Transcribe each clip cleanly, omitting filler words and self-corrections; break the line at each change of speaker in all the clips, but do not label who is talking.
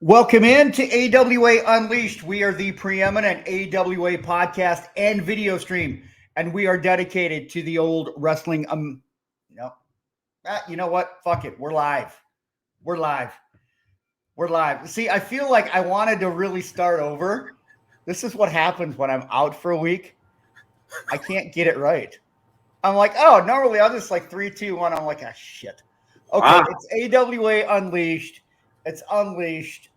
Welcome in to AWA Unleashed. We are the preeminent AWA podcast and video stream, and we are dedicated to the old wrestling. You know what? Fuck it. We're live. We're live. We're live. See, I feel like I wanted to really start over. This is what happens when I'm out for a week. I can't get it right. I'm like, oh, normally I'll just like 3, 2, 1. I'm like, ah, shit. Okay, It's AWA Unleashed. It's Unleashed.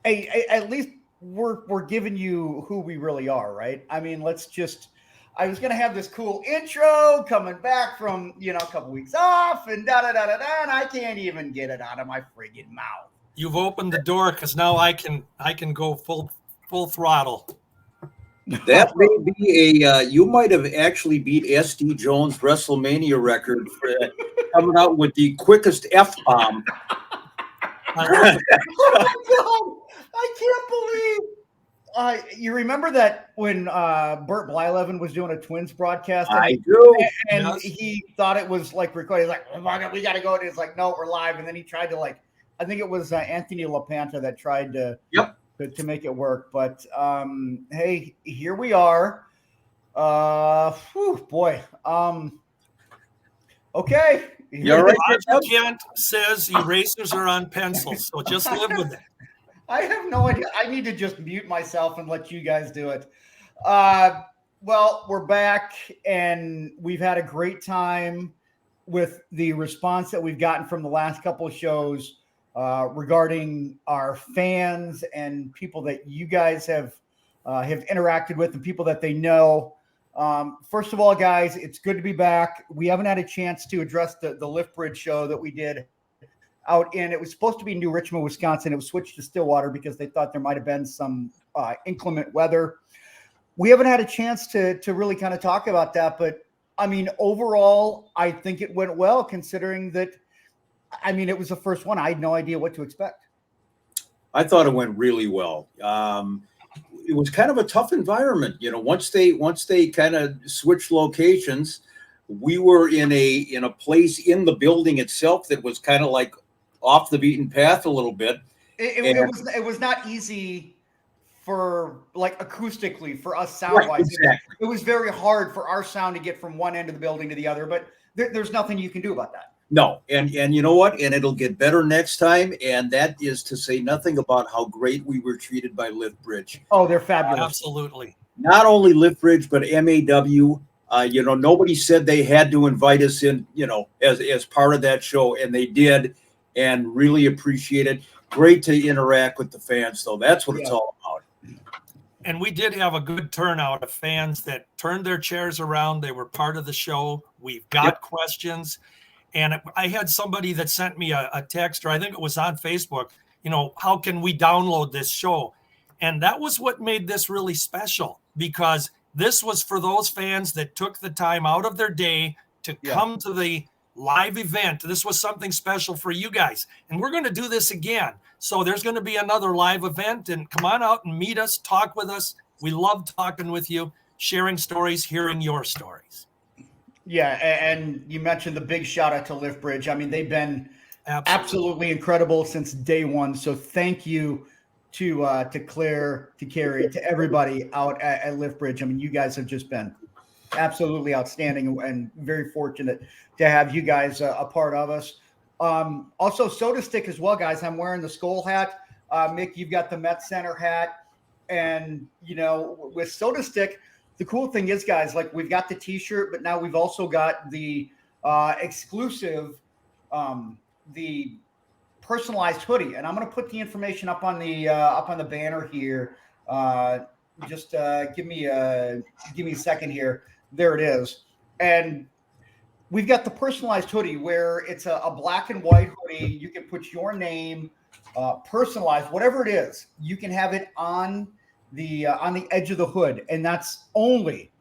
Hey, at least we're giving you who we really are, right? I mean, I was gonna have this cool intro coming back from a couple weeks off and da da da da da, and I can't even get it out of my friggin' mouth.
You've opened the door because now I can go full throttle.
That may be you might have actually beat SD Jones' WrestleMania record for coming out with the quickest F-bomb.
Oh my God! I can't believe. You remember that when Burt Blyleven was doing a Twins broadcast?
I do.
And yes. He thought it was like recorded. He's like, oh, we got to go. And it's like, no, we're live. And then he tried to I think it was Anthony LaPanta that tried to make it work. But hey, here we are. Boy. Okay.
You're right.
Roger Kent says erasers are on pencils, so just live with it.
I have no idea. I need to just mute myself and let you guys do it. Well, we're back, and we've had a great time with the response that we've gotten from the last couple of shows regarding our fans and people that you guys have interacted with and people that they know. First of all, guys, it's good to be back. We haven't had a chance to address the Lift Bridge show that we did out in, it was supposed to be New Richmond, Wisconsin. It was switched to Stillwater because they thought there might have been some inclement weather. We haven't had a chance to really kind of talk about that, but I mean, overall, I think it went well considering that, I mean, it was the first one. I had no idea what to expect.
I thought it went really well. It was kind of a tough environment. Once they kind of switched locations, we were in a place in the building itself that was kind of like off the beaten path a little bit.
It was not easy for acoustically for us sound wise. Right, exactly. It was very hard for our sound to get from one end of the building to the other, but there's nothing you can do about that.
No. And you know what? And it'll get better next time. And that is to say nothing about how great we were treated by Lift Bridge.
Oh, they're fabulous.
Absolutely.
Not only Lift Bridge, but MAW. Nobody said they had to invite us in, as part of that show, and they did, and really appreciate it. Great to interact with the fans, though. That's what it's all about.
And we did have a good turnout of fans that turned their chairs around. They were part of the show. We've got questions. And I had somebody that sent me a text, or I think it was on Facebook, how can we download this show? And that was what made this really special, because this was for those fans that took the time out of their day to come to the live event. This was something special for you guys. And we're going to do this again. So there's going to be another live event, and come on out and meet us, talk with us. We love talking with you, sharing stories, hearing your stories.
Yeah, and you mentioned the big shout out to Lift Bridge. I mean, they've been absolutely incredible since day one. So thank you to Claire, to Carrie, to everybody out at Lift Bridge. I mean, you guys have just been absolutely outstanding and very fortunate to have you guys a part of us. Also, Soda Stick as well, guys. I'm wearing the Skull hat. Mick, you've got the Met Center hat. And, with Soda Stick, the cool thing is, guys, we've got the T-shirt, but now we've also got the exclusive, the personalized hoodie, and I'm going to put the information up on the banner here. Just give me a second here. There it is, and we've got the personalized hoodie where it's a black and white hoodie. You can put your name, personalized, whatever it is. You can have it on the edge of the hood, and that's only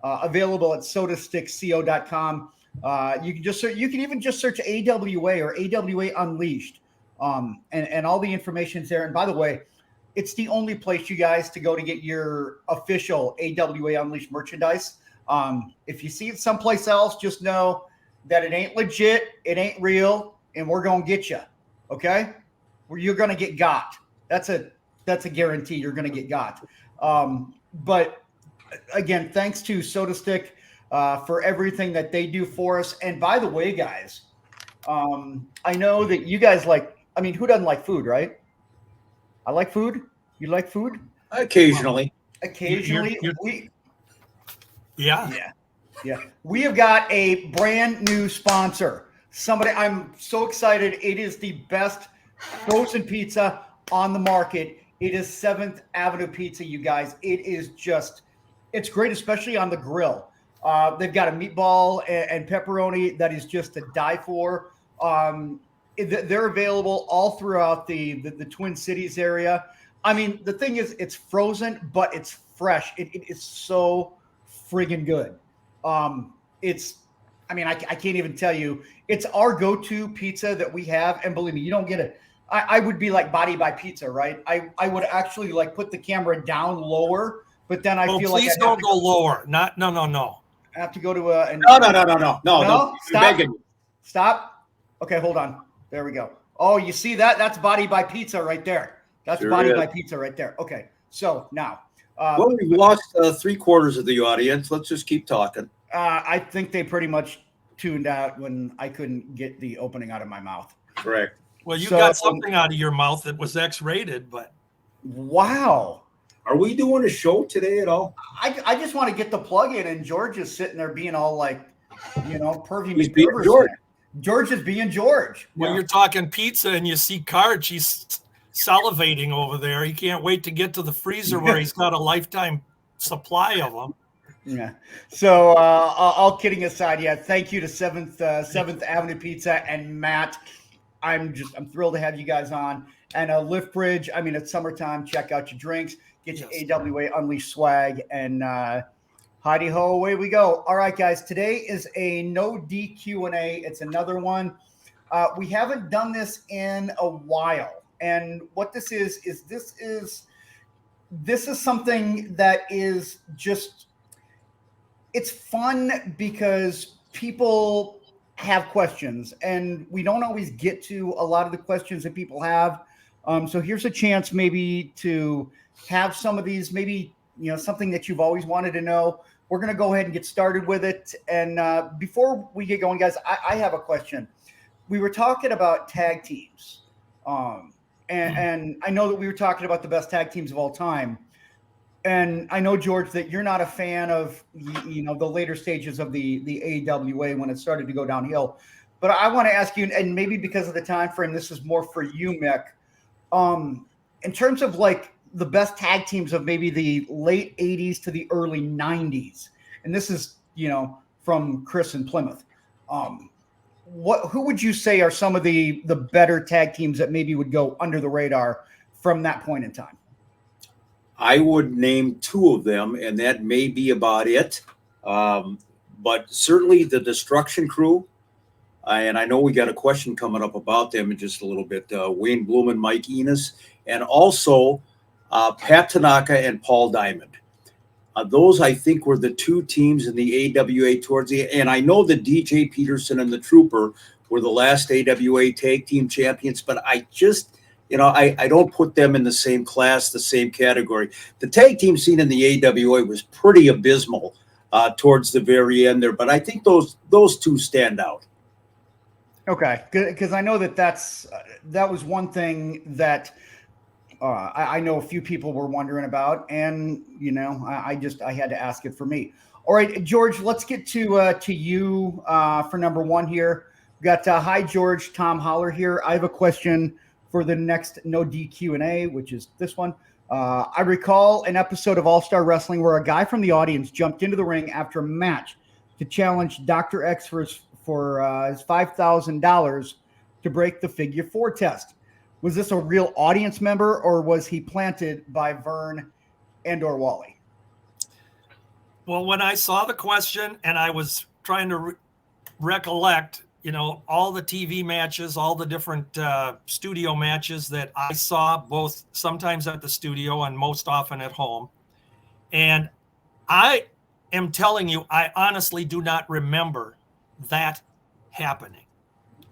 available at sodastickco.com. You can even just search AWA or AWA Unleashed, and all the information's there. And by the way, it's the only place, you guys, to go to get your official AWA Unleashed merchandise. If you see it someplace else, just know that it ain't legit, it ain't real, and we're gonna get you. Okay. where you're going to get got. That's a guarantee. You're going to get got. But again, thanks to Soda Stick for everything that they do for us. And by the way, guys, I know that you guys who doesn't like food, right? I like food. You like food?
Occasionally.
Occasionally.
Yeah.
We have got a brand new sponsor. I'm so excited. It is the best frozen pizza on the market. It is 7th Avenue Pizza, you guys. It's great, especially on the grill. They've got a meatball and pepperoni that is just to die for. They're available all throughout the Twin Cities area. I mean, the thing is, it's frozen, but it's fresh. It is so friggin' good. I can't even tell you. It's our go-to pizza that we have, and believe me, you don't get it. I would be like Body by Pizza, right? I would actually put the camera down lower, but then I feel like
please don't go lower. No.
I have to go to a
No.
Stop. Okay, hold on. There we go. Oh, you see that? That's Body by Pizza right there. That's sure Body by Pizza right there. Okay, so now.
We've lost 3/4 of the audience. Let's just keep talking.
I think they pretty much tuned out when I couldn't get the opening out of my mouth.
Correct.
Well, you got something out of your mouth that was X-rated, but.
Wow.
Are we doing a show today at all?
I just want to get the plug in, and George is sitting there being all pervy.
He's being George.
George is being George.
When you're talking pizza and you see Karch, he's salivating over there. He can't wait to get to the freezer where he's got a lifetime supply of them.
Yeah. So all kidding aside, thank you to 7th Avenue Pizza and Matt. I'm thrilled to have you guys on. And Lift Bridge, it's summertime. Check out your drinks. Get your AWA Unleashed swag. And hidey ho, away we go. All right, guys. Today is a no DQ&A. It's another one. We haven't done this in a while. And what this is something that is just, it's fun because people have questions and we don't always get to a lot of the questions that people have. So here's a chance maybe to have some of these, maybe, something that you've always wanted to know. We're going to go ahead and get started with it. And before we get going, guys, I have a question. We were talking about tag teams. And I know that we were talking about the best tag teams of all time. And I know, George, that you're not a fan of, the later stages of the AWA when it started to go downhill. But I want to ask you, and maybe because of the time frame, this is more for you, Mick. In terms of the best tag teams of maybe the late 80s to the early 90s, and this is, from Chris in Plymouth. Who would you say are some of the better tag teams that maybe would go under the radar from that point in time?
I would name 2 of them, and that may be about it. But certainly the Destruction Crew, and I know we got a question coming up about them in just a little bit. Wayne Bloom and Mike Enos, and also Pat Tanaka and Paul Diamond. Those, I think, were the 2 teams in the AWA towards the end. And I know that DJ Peterson and the Trooper were the last AWA tag team champions, but I just, I don't put them in the same class, the same category. The tag team scene in the AWA was pretty abysmal towards the very end there, but I think those 2 stand out.
Okay, because I know that was one thing that I know a few people were wondering about, and I had to ask it for me. All right, George, let's get to you for number 1 here. We got hi George, Tom Holler here. I have a question for the next no DQ&A, which is this one. I recall an episode of All Star Wrestling where a guy from the audience jumped into the ring after a match to challenge Dr. X for his $5,000 to break the figure 4 test. Was this a real audience member, or was he planted by Vern and or Wally?
Well, when I saw the question and I was trying to recollect, all the TV matches, all the different studio matches that I saw, both sometimes at the studio and most often at home. And I am telling you, I honestly do not remember that happening.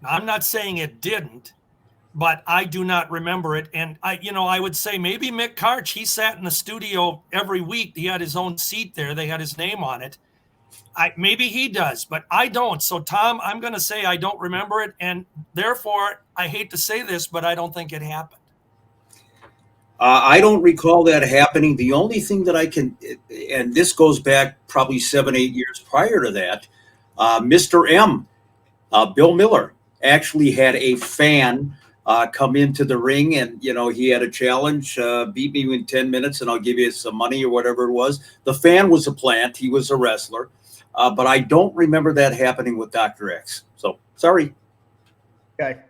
Now, I'm not saying it didn't, but I do not remember it. And I would say maybe Mick Karch, he sat in the studio every week. He had his own seat there. They had his name on it. Maybe he does, but I don't. So Tom, I'm going to say I don't remember it. And therefore, I hate to say this, but I don't think it happened.
I don't recall that happening. The only thing that I can, and this goes back probably 7-8 years prior to that, Mr. M, Bill Miller, actually had a fan come into the ring, and he had a challenge: beat me in 10 minutes, and I'll give you some money or whatever it was. The fan was a plant; he was a wrestler, but I don't remember that happening with Dr. X. So sorry.
Okay.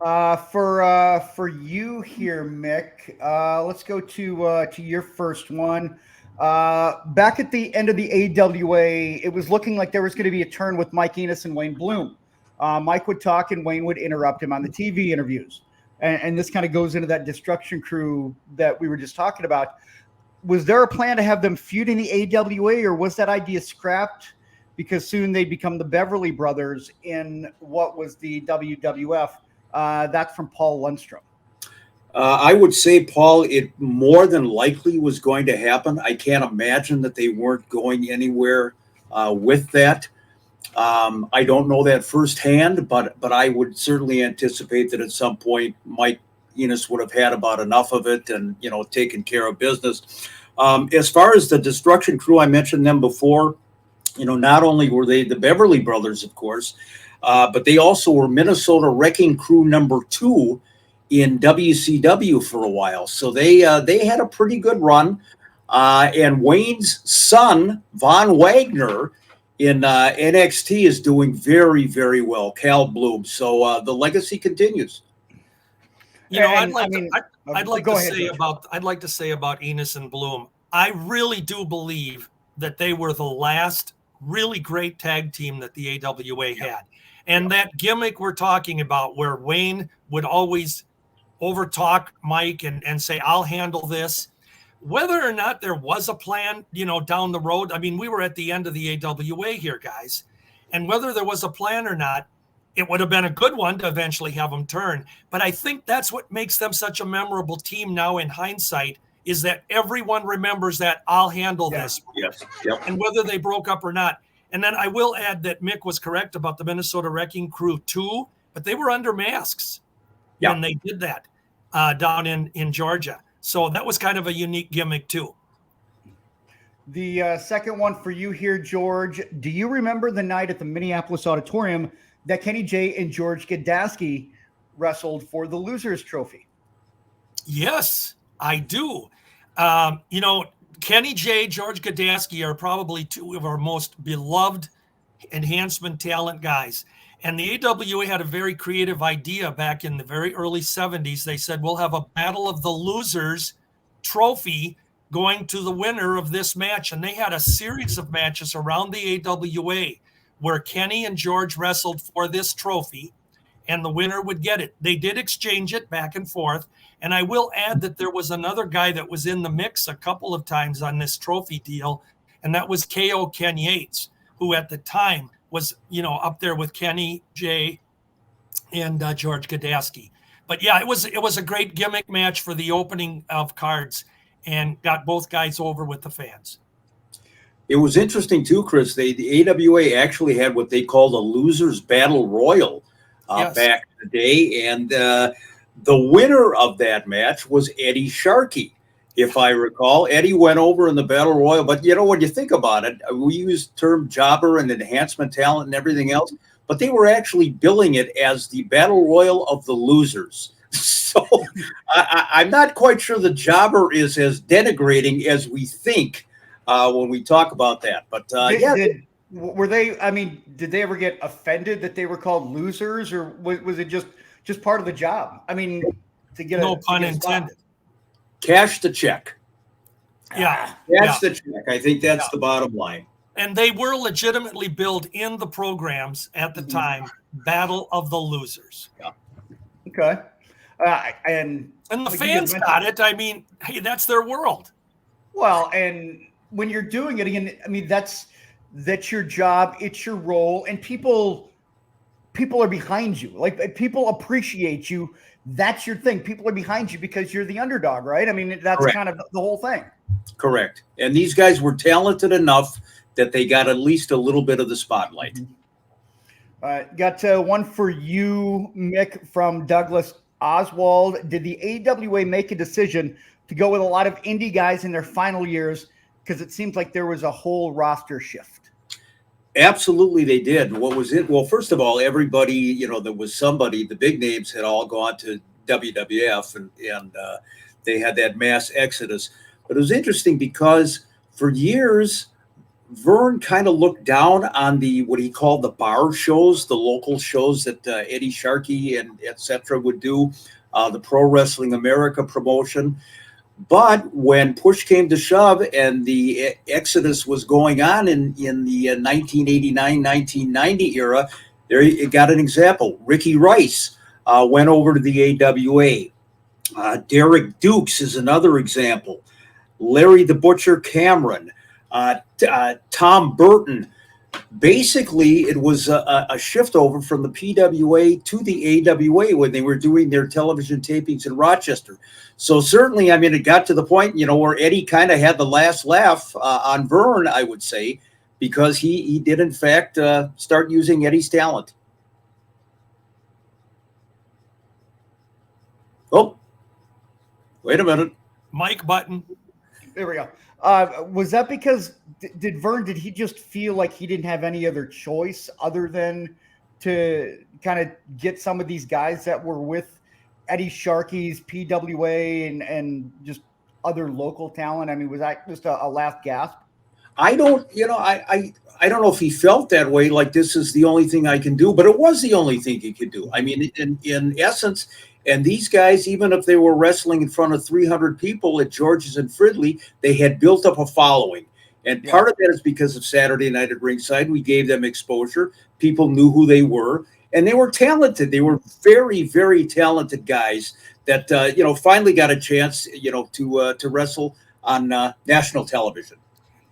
For you here, Mick, let's go to your first one. Back at the end of the AWA, it was looking like there was going to be a turn with Mike Enos and Wayne Bloom. Mike would talk and Wayne would interrupt him on the TV interviews. And this kind of goes into that Destruction Crew that we were just talking about. Was there a plan to have them feud in the AWA, or was that idea scrapped because soon they'd become the Beverly Brothers in what was the WWF? That's from Paul Lundstrom.
I would say, Paul, it more than likely was going to happen. I can't imagine that they weren't going anywhere with that. I don't know that firsthand, but I would certainly anticipate that at some point Mike Enos would have had about enough of it and taken care of business. As far as the Destruction Crew, I mentioned them before. Not only were they the Beverly Brothers, of course, but they also were Minnesota Wrecking Crew #2 in WCW for a while. So they had a pretty good run. And Wayne's son, Von Wagner, in NXT is doing very, very well. Cal Bloom. So the legacy continues.
I'd like to say about Enos and Bloom. I really do believe that they were the last really great tag team that the AWA had. And that gimmick we're talking about, where Wayne would always overtalk Mike and say, I'll handle this. Whether or not there was a plan, down the road, I mean, we were at the end of the AWA here, guys. And whether there was a plan or not, it would have been a good one to eventually have them turn. But I think that's what makes them such a memorable team now in hindsight, is that everyone remembers that I'll handle this.
Yes. Yep.
And whether they broke up or not. And then I will add that Mick was correct about the Minnesota Wrecking Crew too, but they were under masks when they did that down in Georgia. So that was kind of a unique gimmick too.
The second one for you here, George. Do you remember the night at the Minneapolis Auditorium that Kenny J and George Gadaski wrestled for the Losers Trophy?
Yes, I do. Kenny J, George Gadaski are probably two of our most beloved enhancement talent guys. And the AWA had a very creative idea back in the very early 70s. They said, we'll have a Battle of the Losers trophy going to the winner of this match. And they had a series of matches around the AWA where Kenny and George wrestled for this trophy, and the winner would get it. They did exchange it back and forth. And I will add that there was another guy that was in the mix a couple of times on this trophy deal, and that was K.O. Ken Yates, who at the time was, up there with Kenny J and George Gadaski. But yeah, it was a great gimmick match for the opening of cards and got both guys over with the fans.
It was interesting too, Chris. The AWA actually had what they called a Losers Battle Royal back in the day, and the winner of that match was Eddie Sharkey, if I recall. Eddie went over in the Battle Royal, but when you think about it, we use the term jobber and enhancement talent and everything else, but they were actually billing it as the Battle Royal of the Losers. So I'm not quite sure the jobber is as denigrating as we think when we talk about that. But
were they? I mean, did they ever get offended that they were called losers, or was it just part of the job? I mean, to get
no pun intended.
Cash the check.
Yeah.
Cash the check. I think that's the bottom line.
And they were legitimately billed in the programs at the time, Battle of the Losers.
Yeah. Okay. And
the fans got it. I mean, hey, that's their world.
Well, and when you're doing it again, I mean, that's your job. It's your role. And people people are behind you. Like people appreciate you. That's your thing. People are behind you because you're the underdog, right? I mean, that's
Correct.
kind of the whole thing.
Correct. And these guys were talented enough that they got at least a little bit of the spotlight.
Got one for you, Mick, from Douglas Oswald. Did the AWA make a decision to go with a lot of indie guys in their final years? Because it seems like there was a whole roster shift.
Absolutely, they did. What was it? Well, first of all, everybody, there was somebody, the big names had all gone to WWF and they had that mass exodus. But it was interesting because for years, Vern kind of looked down on what he called the bar shows, the local shows that Eddie Sharkey and et cetera would do, the Pro Wrestling America promotion. But when push came to shove and the exodus was going on in the 1989-1990 era, there you got an example. Ricky Rice went over to the AWA. Derek Dukes is another example. Larry the Butcher Cameron, Tom Burton. Basically, it was a shift over from the PWA to the AWA when they were doing their television tapings in Rochester. So certainly, I mean, it got to the point, where Eddie kind of had the last laugh on Vern, I would say, because he did, in fact, start using Eddie's talent. Oh, wait a minute.
Mic button.
There we go. Was that because did he just feel like he didn't have any other choice other than to kind of get some of these guys that were with Eddie Sharkey's PWA and just other local talent? I mean, was that just a last gasp?
I don't know if he felt that way, like this is the only thing I can do, but it was the only thing he could do. I mean, in essence, and these guys, even if they were wrestling in front of 300 people at George's and Fridley, they had built up a following. And part of that is because of Saturday Night at Ringside. We gave them exposure. People knew who they were, and they were talented. They were very, very talented guys that, finally got a chance, to wrestle on national television.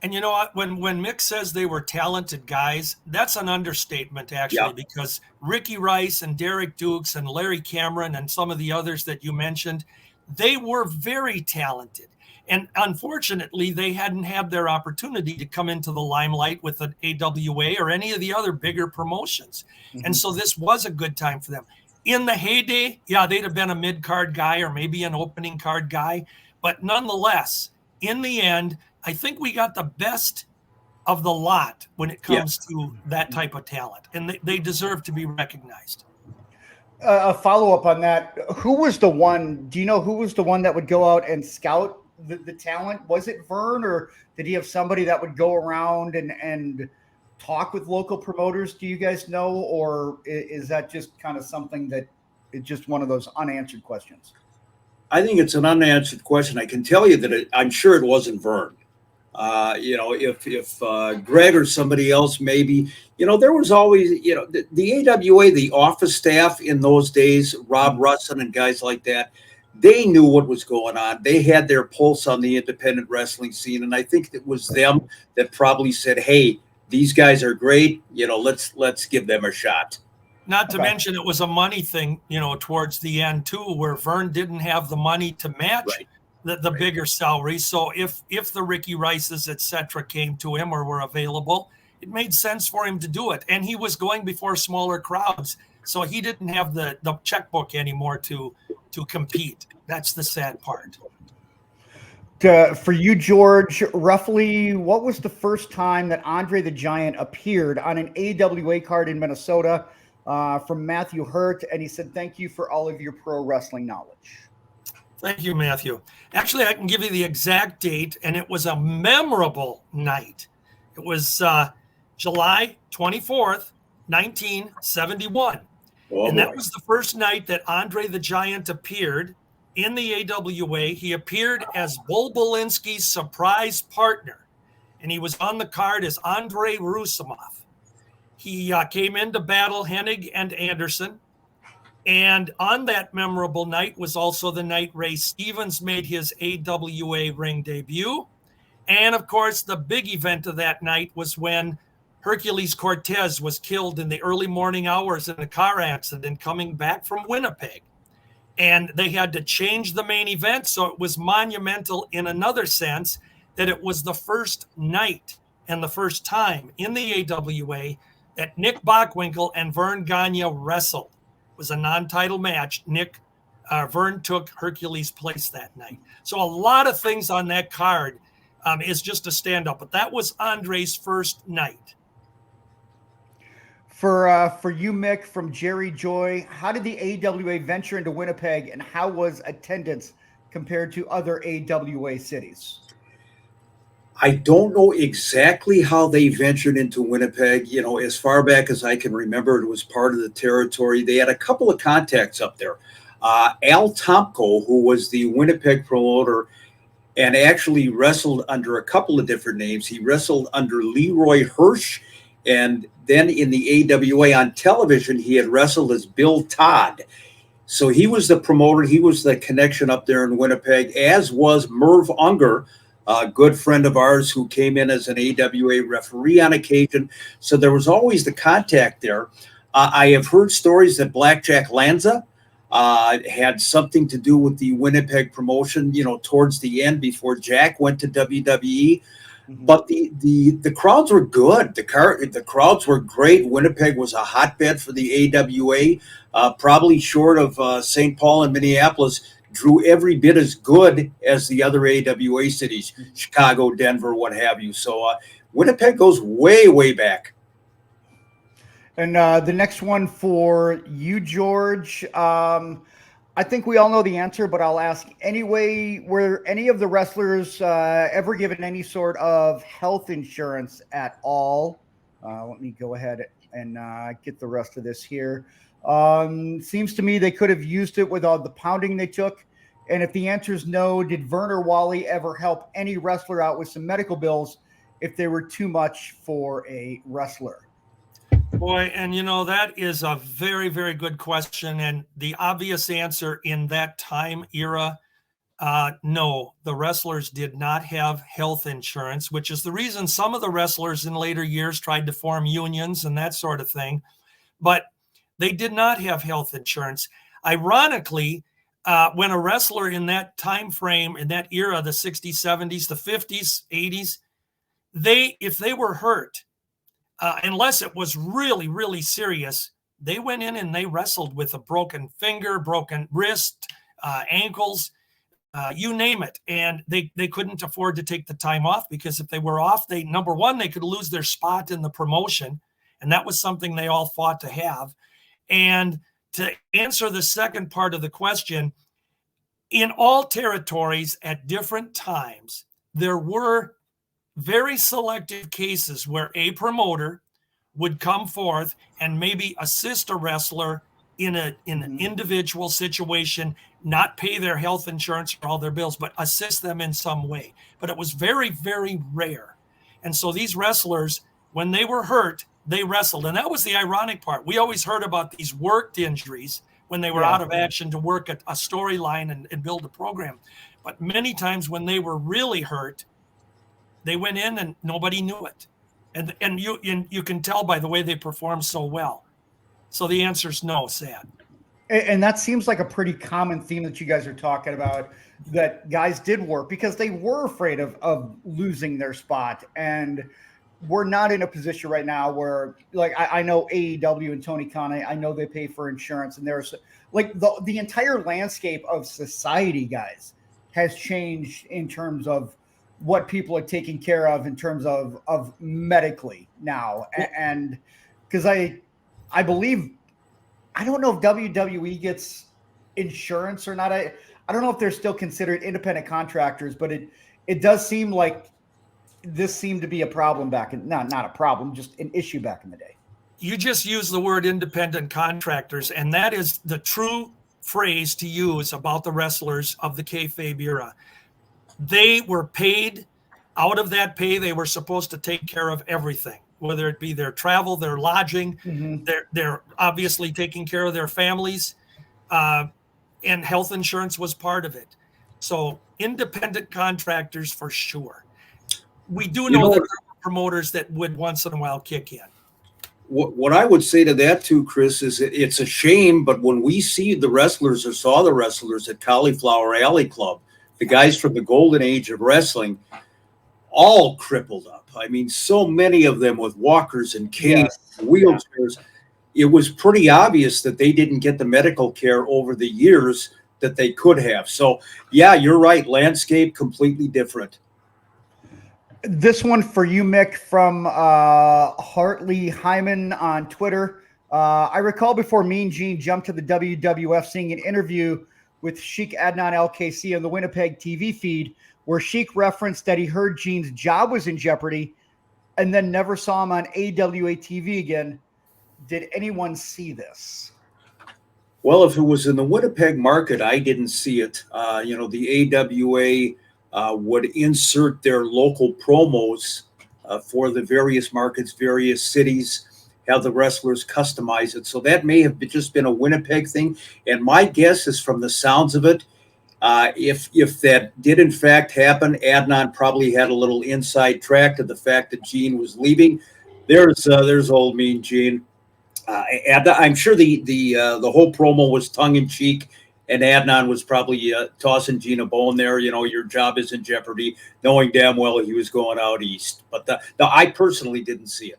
And you know what? When Mick says they were talented guys, that's an understatement, actually, because Ricky Rice and Derek Dukes and Larry Cameron and some of the others that you mentioned, they were very talented. And unfortunately, they hadn't had their opportunity to come into the limelight with an AWA or any of the other bigger promotions. Mm-hmm. And so this was a good time for them. In the heyday, they'd have been a mid-card guy or maybe an opening card guy. But nonetheless, in the end, I think we got the best of the lot when it comes to that type of talent, and they deserve to be recognized.
A follow-up on that. Who was the one? Do you know who was the one that would go out and scout the talent? Was it Vern, or did he have somebody that would go around and talk with local promoters? Do you guys know, or is that just kind of something that it's just one of those unanswered questions?
I think it's an unanswered question. I can tell you that I'm sure it wasn't Vern. If Greg or somebody else, maybe, there was always, the AWA, the office staff in those days, Rob Russin and guys like that, they knew what was going on. They had their pulse on the independent wrestling scene. And I think it was them that probably said, hey, these guys are great. Let's give them a shot.
Not to mention it was a money thing, towards the end too, where Vern didn't have the money to match the bigger salaries. So if the Ricky Rices, et cetera, came to him or were available, it made sense for him to do it. And he was going before smaller crowds. So he didn't have the checkbook anymore to compete. That's the sad part.
For you, George, roughly what was the first time that Andre the Giant appeared on an AWA card in Minnesota? From Matthew Hurt, and he said, thank you for all of your pro wrestling knowledge.
Thank you, Matthew. Actually, I can give you the exact date, and it was a memorable night. It was July 24th, 1971. And that was the first night that Andre the Giant appeared in the AWA. He appeared as Bull Belinsky's surprise partner, and he was on the card as Andre Rusimov. He came in to battle Hennig and Anderson. And on that memorable night was also the night Ray Stevens made his AWA ring debut. And, of course, the big event of that night was when Hercules Cortez was killed in the early morning hours in a car accident coming back from Winnipeg. And they had to change the main event. So it was monumental in another sense that it was the first night and the first time in the AWA that Nick Bockwinkel and Vern Gagne wrestled. It was a non-title match. Vern took Hercules' place that night. So a lot of things on that card is just a stand-up. But that was Andre's first night.
For you, Mick, from Jerry Joy, how did the AWA venture into Winnipeg, and how was attendance compared to other AWA cities?
I don't know exactly how they ventured into Winnipeg. You know, as far back as I can remember, it was part of the territory. They had a couple of contacts up there. Al Tomko, who was the Winnipeg promoter and actually wrestled under a couple of different names. He wrestled under Leroy Hirsch, and then in the AWA on television, he had wrestled as Bill Todd. So he was the promoter. He was the connection up there in Winnipeg, as was Merv Unger, a good friend of ours who came in as an AWA referee on occasion. So there was always the contact there. I have heard stories that Blackjack Lanza had something to do with the Winnipeg promotion, you know, towards the end before Jack went to WWE. Mm-hmm. But the crowds were good. The crowds were great. Winnipeg was a hotbed for the AWA, probably short of St. Paul and Minneapolis. Drew every bit as good as the other AWA cities, Chicago, Denver, what have you. So Winnipeg goes way, way back.
And the next one for you, George. I think we all know the answer, but I'll ask anyway. Were any of the wrestlers ever given any sort of health insurance at all? Let me go ahead and get the rest of this here. Seems to me they could have used it with all the pounding they took. And if the answer is no, did Werner Wally ever help any wrestler out with some medical bills if they were too much for a wrestler?
Boy, and you know, that is a very, very good question. And the obvious answer in that time era, no, the wrestlers did not have health insurance, which is the reason some of the wrestlers in later years tried to form unions and that sort of thing. But they did not have health insurance. Ironically, when a wrestler in that time frame, in that era, the 60s, 70s, the 50s, 80s, if they were hurt, unless it was really, really serious, they went in and they wrestled with a broken finger, broken wrist, ankles, you name it. And they couldn't afford to take the time off, because if they were off, number one, they could lose their spot in the promotion. And that was something they all fought to have. And to answer the second part of the question, in all territories at different times, there were very selective cases where a promoter would come forth and maybe assist a wrestler in an individual situation, not pay their health insurance or all their bills, but assist them in some way. But it was very, very rare. And so these wrestlers, when they were hurt, they wrestled. And that was the ironic part. We always heard about these worked injuries when they were out of action to work a storyline and build a program. But many times when they were really hurt, they went in and nobody knew it. And you can tell by the way they performed so well. So the answer is no, sad.
And that seems like a pretty common theme that you guys are talking about, that guys did work because they were afraid of losing their spot. And we're not in a position right now where, like, I know AEW and Tony Khan, I know they pay for insurance, and there's like the entire landscape of society, guys, has changed in terms of what people are taking care of in terms of medically now. And because I believe, I don't know if WWE gets insurance or not. I don't know if they're still considered independent contractors, but it does seem like this seemed to be a problem not a problem, just an issue back in the day.
You just use the word independent contractors, and that is the true phrase to use about the wrestlers of the kayfabe era. They were paid. Out of that pay, they were supposed to take care of everything, whether it be their travel, their lodging, they're obviously taking care of their families, and health insurance was part of it. So independent contractors for sure. We do know that there were promoters that would once in a while kick in.
What I would say to that too, Chris, is it's a shame, but when we see the wrestlers or saw the wrestlers at Cauliflower Alley Club, the guys from the golden age of wrestling, all crippled up. I mean, so many of them with walkers and canes, wheelchairs. It was pretty obvious that they didn't get the medical care over the years that they could have. So, yeah, you're right. Landscape completely different.
This one for you, Mick, from Hartley Hyman on Twitter. I recall before Mean Gene jumped to the WWF, seeing an interview with Sheik Adnan LKC on the Winnipeg TV feed, where Sheik referenced that he heard Gene's job was in jeopardy and then never saw him on AWA TV again. Did anyone see this?
Well, if it was in the Winnipeg market, I didn't see it. The AWA would insert their local promos for the various markets, various cities, have the wrestlers customize it. So that may have just been a Winnipeg thing. And my guess is, from the sounds of it, if that did in fact happen, Adnan probably had a little inside track to the fact that Gene was leaving. There's old Mean Gene. I'm sure the whole promo was tongue in cheek, and Adnan was probably tossing Gene a bone there. Your job is in jeopardy, knowing damn well he was going out east. But I personally didn't see it.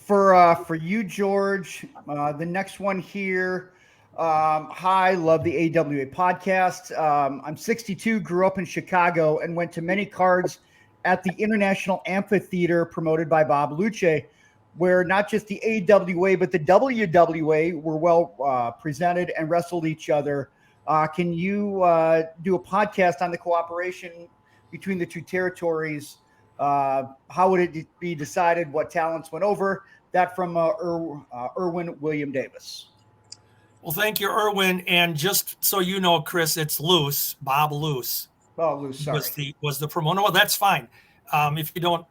For you, George, the next one here. Hi, love the AWA podcast. I'm 62, grew up in Chicago, and went to many cards at the International Amphitheater promoted by Bob Luce, where not just the AWA but the WWA were well presented and wrestled each other. Can you do a podcast on the cooperation between the two territories? How would it be decided what talents went over? That from Erwin William Davis.
Well, thank you, Erwin. And just so you know, Chris, it's Luce, Bob Luce.
Oh, Luce, sorry.
Was the promoter. No, that's fine. If you don't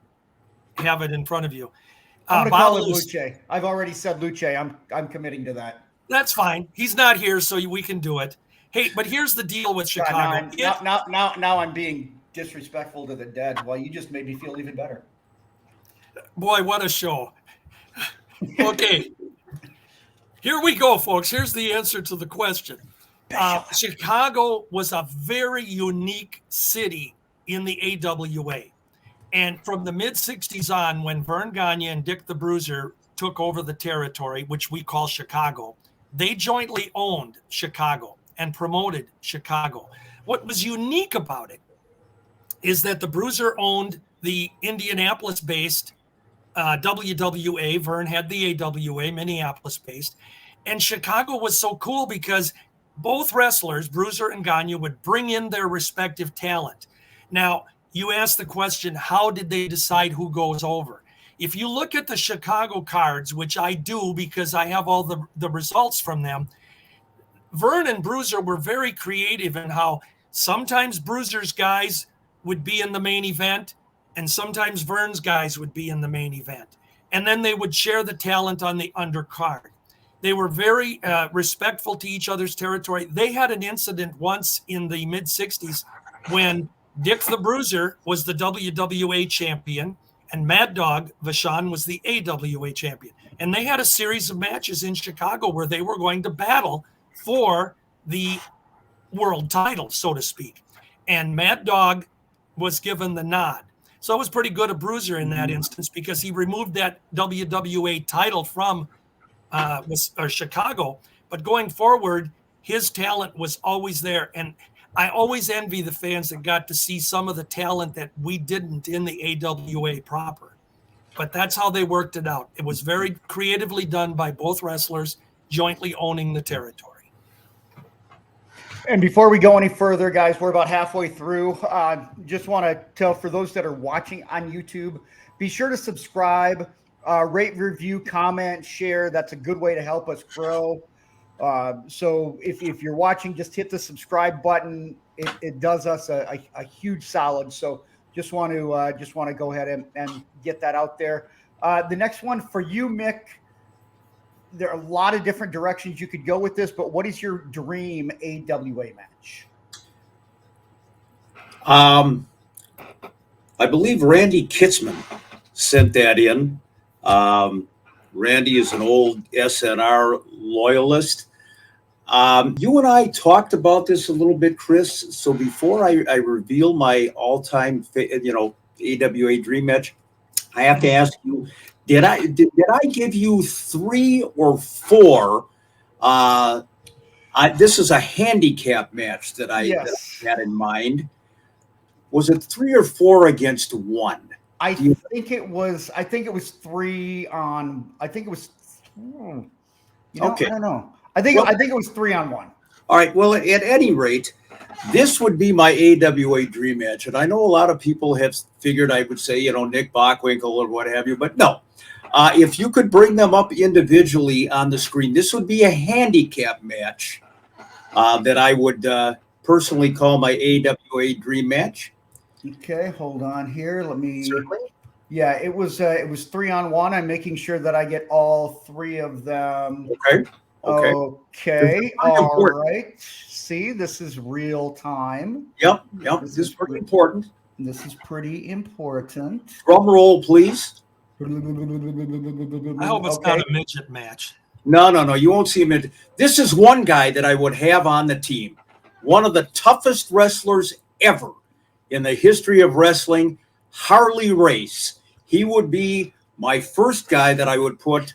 have it in front of you.
I'm going to call it Luce. I've already said Luce. I'm committing to that.
That's fine. He's not here, so we can do it. Hey, but here's the deal with Chicago.
Now I'm being disrespectful to the dead. Well, you just made me feel even better.
Boy, what a show. Okay. Here we go, folks. Here's the answer to the question. Chicago was a very unique city in the AWA. And from the mid-'60s on, when Vern Gagne and Dick the Bruiser took over the territory, which we call Chicago, they jointly owned Chicago and promoted Chicago. What was unique about it is that the Bruiser owned the Indianapolis-based WWA. Vern had the AWA, Minneapolis-based. And Chicago was so cool because both wrestlers, Bruiser and Gagne, would bring in their respective talent. Now, you asked the question, how did they decide who goes over? If you look at the Chicago cards, which I do because I have all the results from them, Vern and Bruiser were very creative in how sometimes Bruiser's guys would be in the main event and sometimes Vern's guys would be in the main event. And then they would share the talent on the undercard. They were very respectful to each other's territory. They had an incident once in the mid-'60s when Dick the Bruiser was the WWA champion and Mad Dog Vachon was the AWA champion. And they had a series of matches in Chicago where they were going to battle for the world title, so to speak. And Mad Dog was given the nod. So it was pretty good of Bruiser in that instance because he removed that WWA title from Chicago. But going forward, his talent was always there. And I always envy the fans that got to see some of the talent that we didn't in the AWA proper. But that's how they worked it out. It was very creatively done by both wrestlers jointly owning the territory.
And before we go any further, guys, we're about halfway through. Just want to tell, for those that are watching on YouTube, be sure to subscribe, rate, review, comment, share. That's a good way to help us grow. So if you're watching, just hit the subscribe button. It does us a huge solid. So just want to go ahead and get that out there. The next one for you, Mick. There are a lot of different directions you could go with this, but what is your dream AWA match?
I believe Randy Kitzman sent that in. Randy is an old SNR loyalist. You and I talked about this a little bit, Chris. So before I reveal my all-time, AWA dream match, I have to ask you: Did I give you 3 or 4? This is a handicap match that I had in mind. Was it 3 or 4 against 1?
I think it was 3 on. I think it was. Okay. I don't know. I think it was 3 on 1.
All right. Well, at any rate, this would be my AWA dream match, and I know a lot of people have figured I would say, Nick Bockwinkel or what have you, but no. If you could bring them up individually on the screen, this would be a handicap match that I would personally call my AWA dream match.
Okay, hold on here. Let me.
Certainly.
Yeah, it was 3 on 1. I'm making sure that I get all 3 of them.
Okay.
All right. See, this is real time.
Yep. This is pretty important.
This is pretty important.
Drum roll, please.
I hope it's not a midget match.
No. You won't see him. This is one guy that I would have on the team. One of the toughest wrestlers ever in the history of wrestling, Harley Race. He would be my first guy that I would put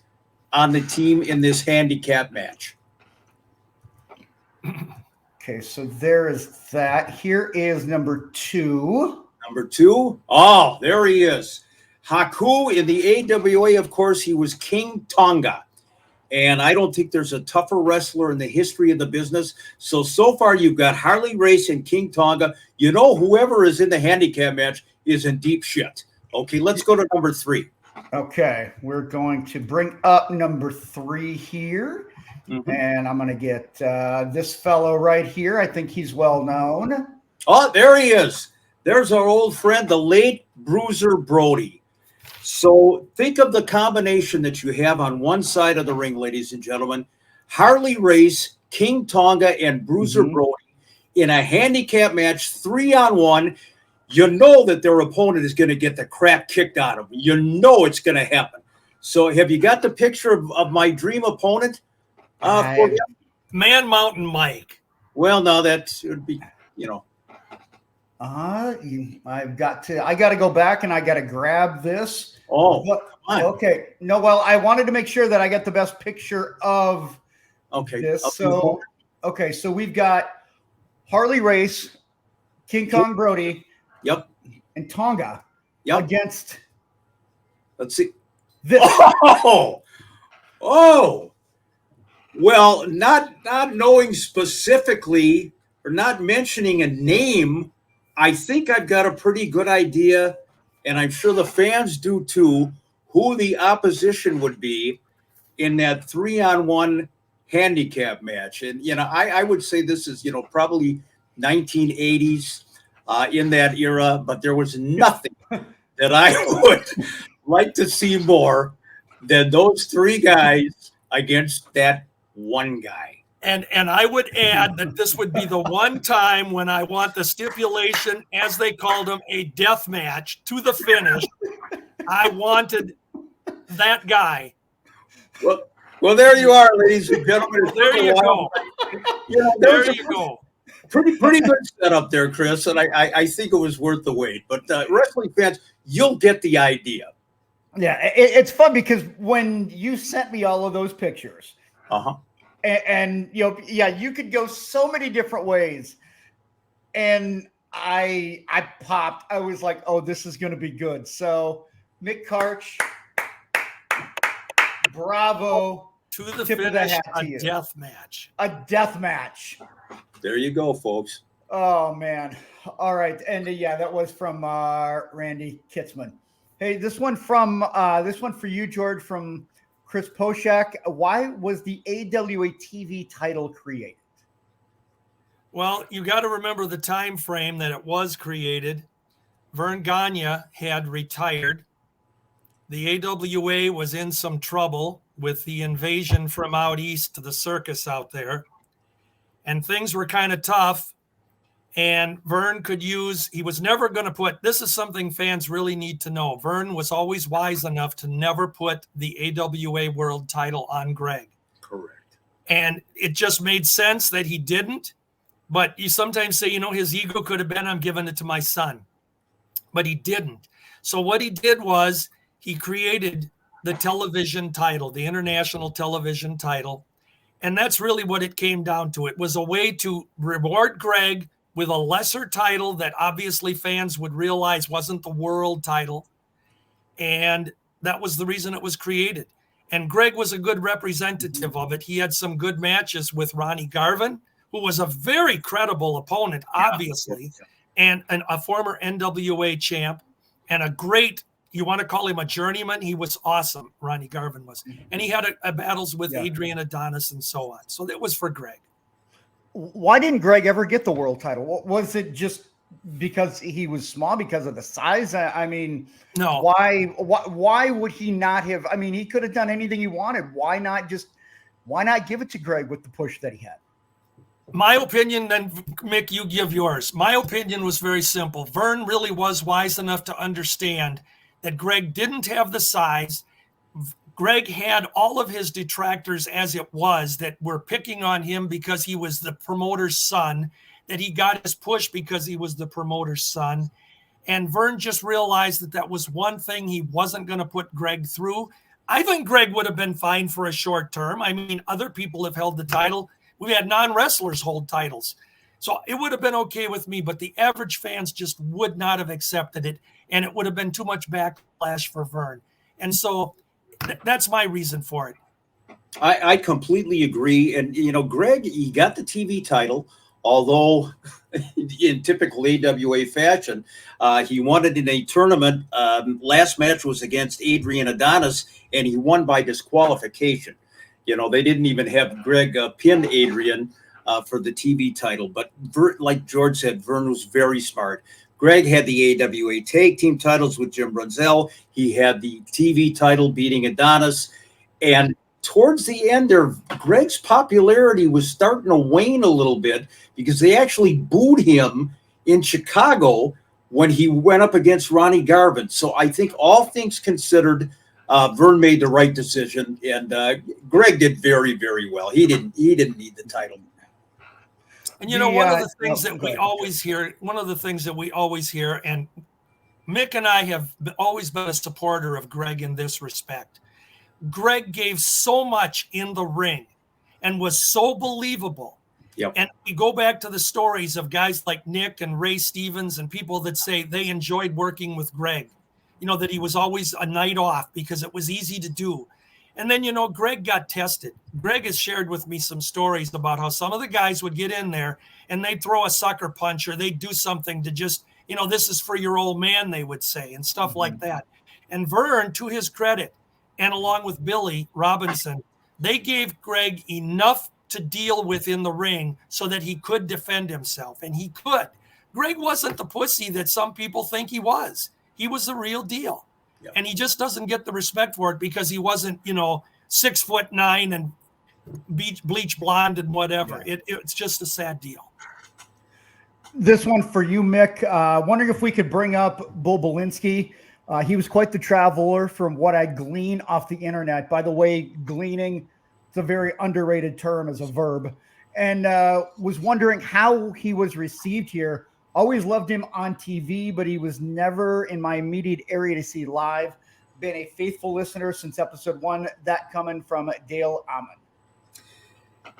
on the team in this handicap match.
Okay, so there is that. Here is number 2.
Number 2. Oh, there he is. Haku in the AWA, of course, he was King Tonga. And I don't think there's a tougher wrestler in the history of the business. So far, you've got Harley Race and King Tonga. Whoever is in the handicap match is in deep shit. Okay, let's go to number 3.
Okay, we're going to bring up number 3 here. Mm-hmm. And I'm going to get this fellow right here. I think he's well known.
Oh, there he is. There's our old friend, the late Bruiser Brody. So think of the combination that you have on one side of the ring, ladies and gentlemen. Harley Race, King Tonga, and Bruiser Brody in a handicap match, 3 on 1. You know that their opponent is going to get the crap kicked out of them. You know it's going to happen. So have you got the picture of my dream opponent?
Man Mountain Mike.
Well, no, that would be,
I got to go back and I got to grab this.
Oh, come on.
Okay. No, well, I wanted to make sure that I get the best picture of this. So we've got Harley Race, King Kong Brody.
Yep.
And Tonga. Yep. Against.
Let's see.
This.
Oh. Well, not knowing specifically or not mentioning a name, I think I've got a pretty good idea, and I'm sure the fans do too, who the opposition would be in that 3 on 1 handicap match. And, I would say this is, probably 1980s in that era, but there was nothing that I would like to see more than those 3 guys against that one guy.
And I would add that this would be the one time when I want the stipulation, as they called them, a death match to the finish. I wanted that guy.
Well, there you are, ladies and gentlemen.
There you go. There you go.
Pretty good setup there, Chris, and I think it was worth the wait. But wrestling fans, you'll get the idea.
Yeah, it's fun because when you sent me all of those pictures, and you could go so many different ways, and I popped. I was like, oh, this is going to be good. So Mick Karch, bravo.
To the finish, a death match.
A death match.
There you go, folks.
Oh, man. All right. And that was from Randy Kitzman. Hey, this one for you, George, from Chris Poshak. Why was the AWA TV title created?
Well, you got to remember the time frame that it was created. Vern Gagne had retired. The AWA was in some trouble with the invasion from out east to the circus out there. And things were kind of tough. And Vern could use, he was never going to put, this is something fans really need to know. Vern was always wise enough to never put the AWA world title on Greg.
Correct.
And it just made sense that he didn't. But you sometimes say, his ego could have been, I'm giving it to my son. But he didn't. So what he did was he created the television title, the international television title. And that's really what it came down to. It was a way to reward Greg with a lesser title that obviously fans would realize wasn't the world title. And that was the reason it was created. And Greg was a good representative of it. He had some good matches with Ronnie Garvin, who was a very credible opponent, obviously, and a former NWA champ, and a great, you want to call him a journeyman? He was awesome, Ronnie Garvin was. And he had a battles with Adrian Adonis and so on. So that was for Greg.
Why didn't Greg ever get the world title? Was it just because he was small, because of the size? I mean,
no.
Why would he not have? I mean, he could have done anything he wanted. Why not give it to Greg with the push that he had?
My opinion, then, Mick, you give yours. My opinion was very simple. Vern really was wise enough to understand that Greg didn't have the size. Greg had all of his detractors as it was that were picking on him because he was the promoter's son, that he got his push because he was the promoter's son. And Vern just realized that that was one thing he wasn't going to put Greg through. I think Greg would have been fine for a short term. I mean, other people have held the title. We had non-wrestlers hold titles. So it would have been okay with me, but the average fans just would not have accepted it. And it would have been too much backlash for Vern. And so that's my reason for it.
I completely agree. And, Greg, he got the TV title, although in typical AWA fashion, he won it in a tournament. Last match was against Adrian Adonis, and he won by disqualification. They didn't even have Greg pin Adrian for the TV title. But like George said, Vern was very smart. Greg had the AWA tag team titles with Jim Brunzell. He had the TV title beating Adonis. And towards the end there, Greg's popularity was starting to wane a little bit because they actually booed him in Chicago when he went up against Ronnie Garvin. So I think all things considered, Vern made the right decision, and Greg did very, very well. He didn't need the title.
And one of the things that we always hear, and Mick and I have always been a supporter of Greg in this respect. Greg gave so much in the ring and was so believable.
Yep.
And we go back to the stories of guys like Nick and Ray Stevens and people that say they enjoyed working with Greg. That he was always a night off because it was easy to do. And then, Greg got tested. Greg has shared with me some stories about how some of the guys would get in there and they'd throw a sucker punch or they'd do something to just, this is for your old man, they would say, and stuff like that. And Vern, to his credit, and along with Billy Robinson, they gave Greg enough to deal with in the ring so that he could defend himself. And he could. Greg wasn't the pussy that some people think he was. He was the real deal. Yep. And he just doesn't get the respect for it because he wasn't, 6'9" and bleach blonde and whatever. Yeah. It's just a sad deal.
This one for you, Mick. Wondering if we could bring up Bull Belinsky. He was quite the traveler from what I glean off the internet. By the way, gleaning is a very underrated term as a verb. And was wondering how he was received here. Always loved him on TV, but he was never in my immediate area to see live. Been a faithful listener since episode 1. That coming from Dale Amon.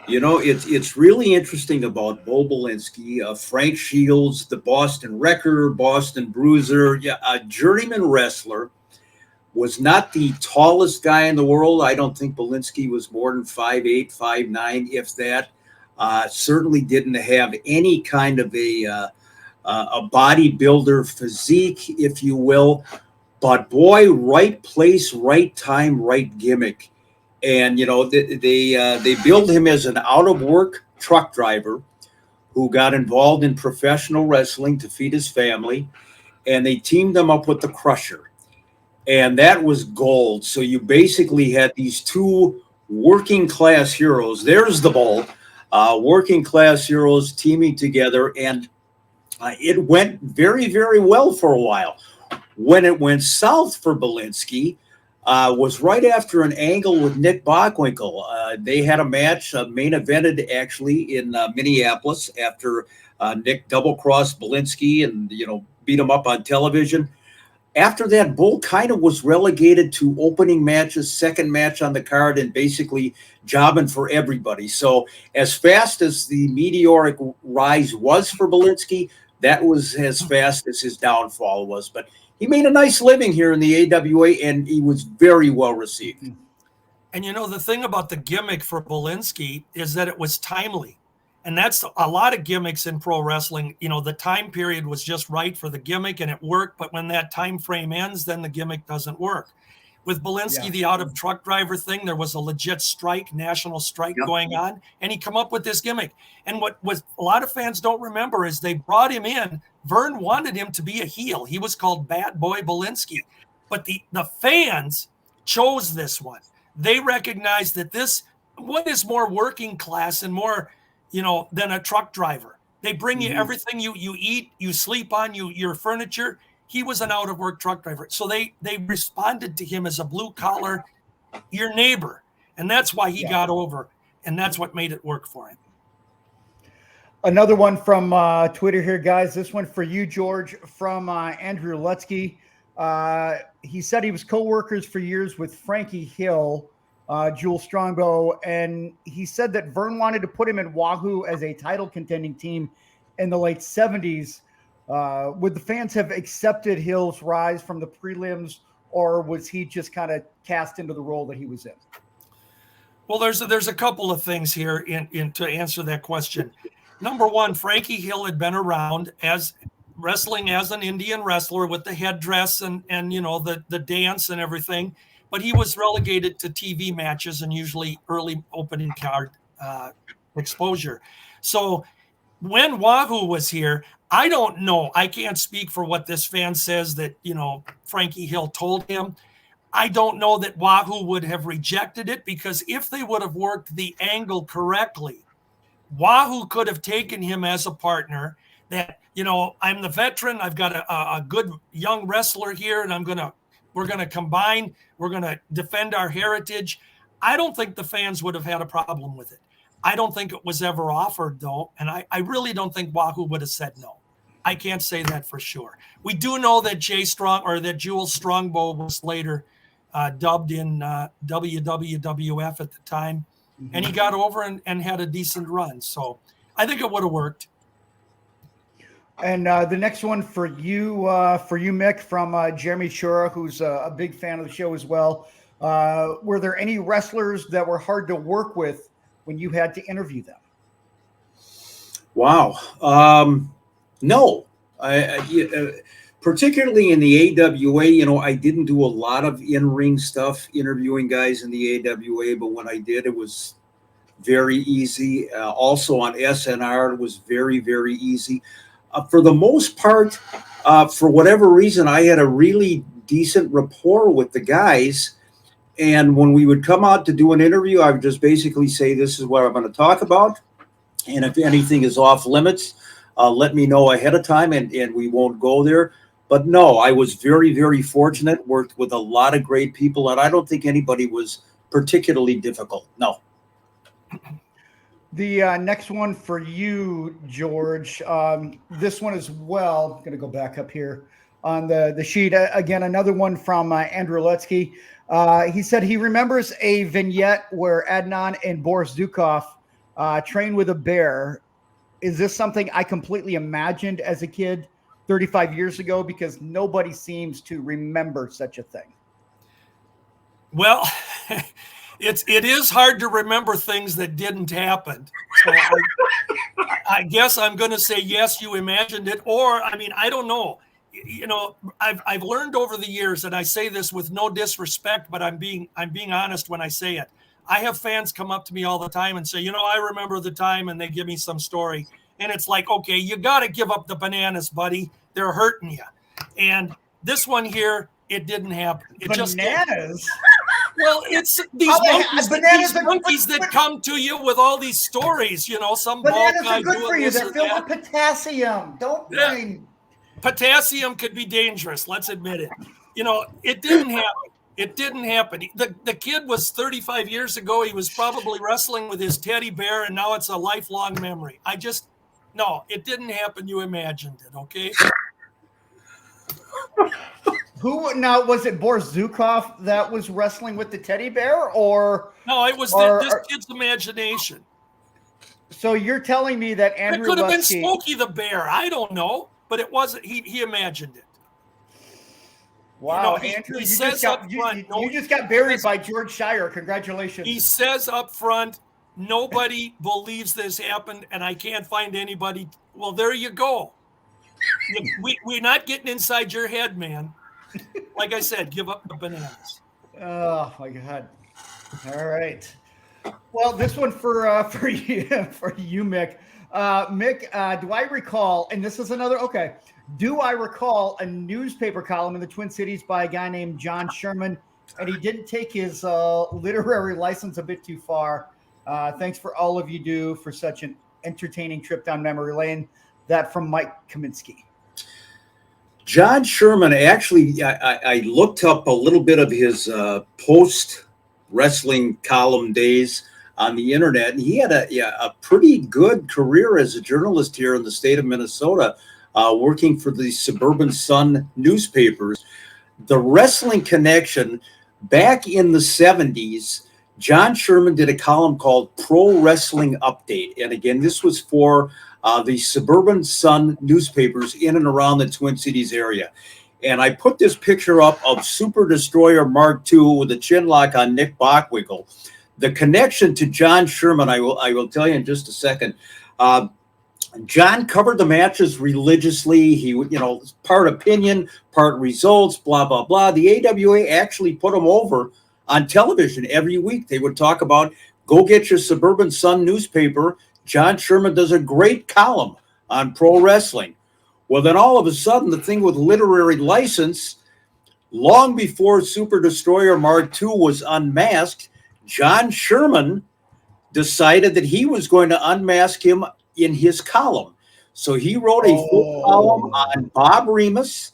It's really interesting about Bo Belinsky, Frank Shields, the Boston Wrecker, Boston Bruiser, a journeyman wrestler. Was not the tallest guy in the world. I don't think Belinsky was more than 5'8", 5'9", if that. Certainly didn't have any kind of a bodybuilder physique, if you will, but boy, right place, right time, right gimmick. And, they billed him as an out of work truck driver who got involved in professional wrestling to feed his family. And they teamed him up with the Crusher. And that was gold. So you basically had these two working class heroes. There's the Bull, working class heroes teaming together. And It went very, very well for a while. When it went south for Belinsky, was right after an angle with Nick Bockwinkel. They had a match, main evented actually in Minneapolis after Nick double-crossed Belinsky and, beat him up on television. After that, Bull kind of was relegated to opening matches, second match on the card, and basically jobbing for everybody. So as fast as the meteoric rise was for Belinsky, that was as fast as his downfall was. But he made a nice living here in the AWA, and he was very well received.
And the thing about the gimmick for Belinsky is that it was timely. And that's a lot of gimmicks in pro wrestling. The time period was just right for the gimmick and it worked. But when that time frame ends, then the gimmick doesn't work. With Belinsky, the out of truck driver thing, there was a legit strike, national strike going on. And he come up with this gimmick. And what a lot of fans don't remember is they brought him in. Vern wanted him to be a heel. He was called Bad Boy Belinsky. But the fans chose this one. They recognized that what is more working class and more than a truck driver. They bring you everything you eat, you sleep on, your furniture. He was an out of work truck driver. So they responded to him as a blue collar, your neighbor. And that's why he got over. And that's what made it work for him.
Another one from Twitter here, guys. This one for you, George, from Andrew Lutsky. He said he was co-workers for years with Frankie Hill, Jules Strongbow, and he said that Vern wanted to put him in Wahoo as a title contending team in the late 70s. Would the fans have accepted Hill's rise from the prelims, or was he just kind of cast into the role that he was in?
Well, there's a couple of things here in to answer that question. Number one, Frankie Hill had been around as wrestling as an Indian wrestler with the headdress and the dance and everything. But he was relegated to TV matches and usually early opening card exposure. So when Wahoo was here, I don't know. I can't speak for what this fan says that, Frankie Hill told him. I don't know that Wahoo would have rejected it, because if they would have worked the angle correctly, Wahoo could have taken him as a partner that, I'm the veteran. I've got a good young wrestler here, and we're going to combine. We're going to defend our heritage. I don't think the fans would have had a problem with it. I don't think it was ever offered, though. And I really don't think Wahoo would have said no. I can't say that for sure. We do know that that Jules Strongbow was later dubbed in WWF at the time. And he got over and had a decent run. So I think it would have worked.
And the next one for you, Mick, from Jeremy Shura, who's a big fan of the show as well. Were there any wrestlers that were hard to work with when you had to interview them?
Wow. No. Particularly in the AWA, I didn't do a lot of in-ring stuff, interviewing guys in the AWA, but when I did, it was very easy. Also on SNR, it was very, very easy. For the most part, for whatever reason, I had a really decent rapport with the guys. And when we would come out to do an interview, I would just basically say, this is what I'm going to talk about. And if anything is off limits, let me know ahead of time and we won't go there. But no, I was very, very fortunate, worked with a lot of great people, and I don't think anybody was particularly difficult. No.
The next one for you, George. This one as well. I'm going to go back up here on the sheet. Again, another one from Andrew Lutsky. He said he remembers a vignette where Adnan and Boris Zukov trained with a bear. Is this something I completely imagined as a kid 35 years ago? Because nobody seems to remember such a thing.
Well, it is hard to remember things that didn't happen. So I guess I'm going to say yes, you imagined it. Or, I don't know. I've learned over the years, and I say this with no disrespect, but I'm being honest when I say it. I have fans come up to me all the time and say, I remember the time, and they give me some story. And it's like, okay, you got to give up the bananas, buddy. They're hurting you. And this one here, it didn't happen. It
bananas?
Well, it's these monkeys that come to you with all these stories. Some bald guy
good
doing
for you.
this
They're
or
filled
that.
with potassium. Don't bring.
Potassium could be dangerous. Let's admit it. It didn't happen. It didn't happen. The kid was 35 years ago. He was probably wrestling with his teddy bear, and now it's a lifelong memory. No, it didn't happen. You imagined it, okay?
Who now was it? Boris Zukov that was wrestling with the teddy bear, or
no? It was this kid's imagination.
So you're telling me that Andrew
It could have been Smokey the Bear. I don't know, but it wasn't. He imagined it.
Wow, Andrew, you just got buried by George Shire. Congratulations.
He says up front, nobody believes this happened, and I can't find anybody. Well, there you go. We're not getting inside your head, man. Like I said, give up the bananas.
Oh my God! All right. Well, this one for you, Mick. Mick, do I recall? And this is another. Okay. Do I recall a newspaper column in the Twin Cities by a guy named John Sherman, and he didn't take his literary license a bit too far? Thanks for all of you do for such an entertaining trip down memory lane. That from Mike Kaminsky.
John Sherman, actually, I looked up a little bit of his post-wrestling column days on the internet, and he had a pretty good career as a journalist here in the state of Minnesota, working for the Suburban Sun newspapers. The Wrestling Connection, back in the 70s, John Sherman did a column called Pro Wrestling Update. And again, this was for the Suburban Sun newspapers in and around the Twin Cities area. And I put this picture up of Super Destroyer Mark II with a chin lock on Nick Bockwinkel. The connection to John Sherman, I will tell you in just a second. John covered the matches religiously. He would, part opinion, part results, blah, blah, blah. The AWA actually put him over on television every week. They would talk about, go get your Suburban Sun newspaper. John Sherman does a great column on pro wrestling. Well, then all of a sudden, the thing with literary license, long before Super Destroyer Mark II was unmasked, John Sherman decided that he was going to unmask him in his column. So he wrote a full column on Bob Remus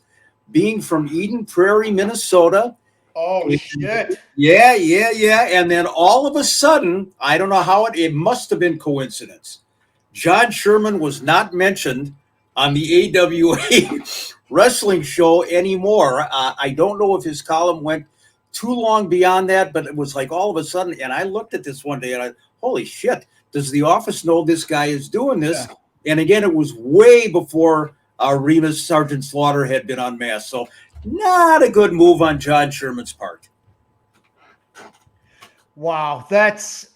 being from Eden Prairie, Minnesota.
Oh, shit.
Yeah. And then all of a sudden, I don't know how it must have been coincidence. John Sherman was not mentioned on the AWA wrestling show anymore. I don't know if his column went too long beyond that, but it was like all of a sudden, and I looked at this one day and holy shit, does the office know this guy is doing this? Yeah. And again, it was way before Remus Sergeant Slaughter had been unmasked. So not a good move on John Sherman's part.
Wow. That's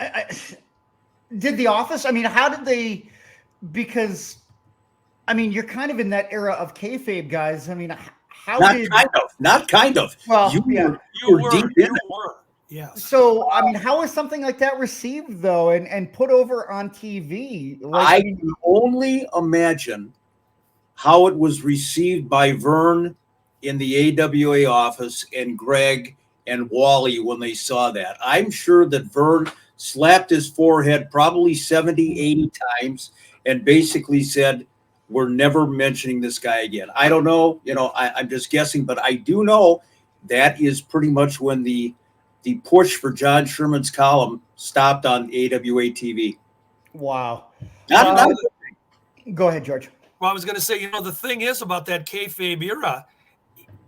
did the office, how did they, because you're kind of in that era of kayfabe, guys. Not kind of. Well,
you were deep in it.
Yeah.
So, how is something like that received, though, and put over on TV?
I can only imagine how it was received by Vern in the AWA office and Greg and Wally when they saw that. I'm sure that Vern slapped his forehead probably 70, 80 times and basically said, we're never mentioning this guy again. I don't know. I'm just guessing, but I do know that is pretty much when the push for John Sherman's column stopped on AWA TV.
Wow.
Go
ahead, George.
Well, I was going to say, the thing is about that kayfabe era,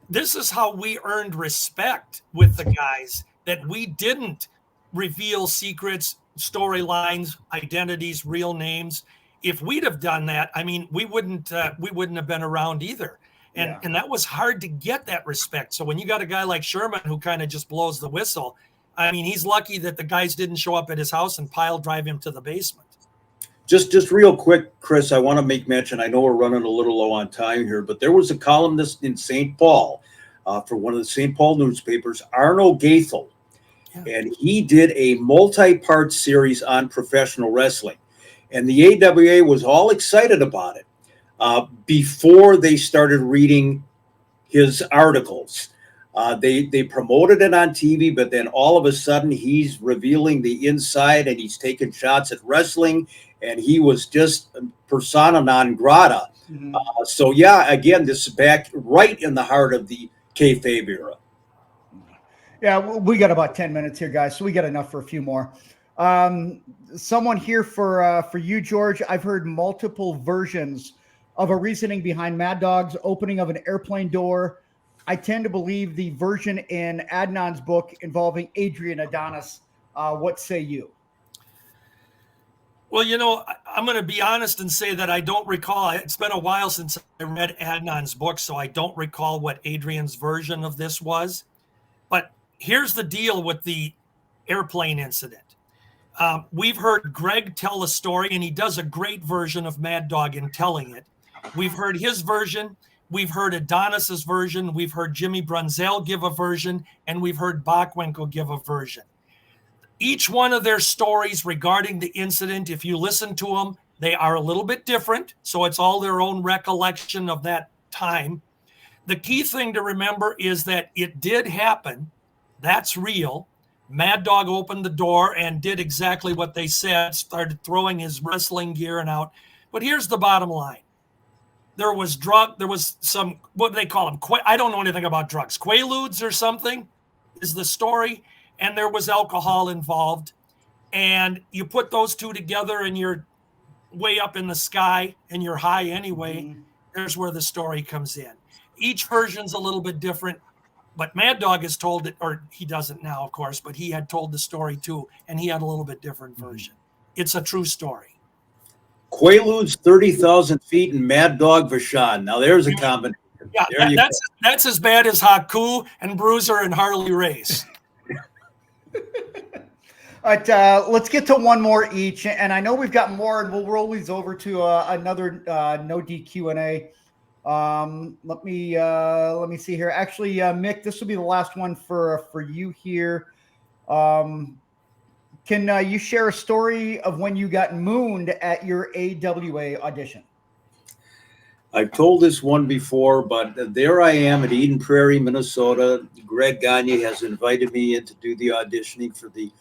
this is how we earned respect with the guys, that we didn't reveal secrets, storylines, identities, real names. If we'd have done that, we wouldn't have been around either. And that was hard to get that respect. So when you got a guy like Sherman who kind of just blows the whistle, he's lucky that the guys didn't show up at his house and pile drive him to the basement.
Just real quick, Chris, I want to make mention, I know we're running a little low on time here, but there was a columnist in St. Paul for one of the St. Paul newspapers, Arno Gaethel, and he did a multi-part series on professional wrestling. And the AWA was all excited about it before they started reading his articles. They promoted it on TV, but then all of a sudden he's revealing the inside and he's taking shots at wrestling, and he was just persona non grata.
Mhm.
So yeah, again, this is back right in the heart of the kayfabe era.
Yeah, we got about 10 minutes here, guys, so we got enough for a few more. Someone here for you, George. I've heard multiple versions of a reasoning behind Mad Dog's opening of an airplane door. I tend to believe the version in Adnan's book involving Adrian Adonis. What say you?
Well, I'm going to be honest and say that I don't recall. It's been a while since I read Adnan's book, so I don't recall what Adrian's version of this was. But here's the deal with the airplane incident. We've heard Greg tell a story, and he does a great version of Mad Dog in telling it. We've heard his version. We've heard Adonis's version. We've heard Jimmy Brunzell give a version, and we've heard Bockwinkel give a version. Each one of their stories regarding the incident, if you listen to them, they are a little bit different. So it's all their own recollection of that time. The key thing to remember is that it did happen. That's real. Mad Dog opened the door and did exactly what they said, started throwing his wrestling gear and out. But here's the bottom line. There was some, what do they call them? I don't know anything about drugs. Quaaludes or something is the story. And there was alcohol involved. And you put those two together and you're way up in the sky and you're high anyway. Mm-hmm. There's where the story comes in. Each version's a little bit different. But Mad Dog has told it, or he doesn't now, of course, but he had told the story too, and he had a little bit different version. It's a true story.
Quaaludes 30,000 feet and Mad Dog Vachon. Now there's a combination.
Yeah, that's as bad as Haku and Bruiser and Harley Race.
All right, let's get to one more each, and I know we've got more, and we'll roll these over to another no DQ&A. Let me see here. Actually, Mick, this will be the last one for you here. Can you share a story of when you got mooned at your AWA audition?
I've told this one before, but there I am at Eden Prairie, Minnesota. Greg Gagne has invited me in to do the auditioning for the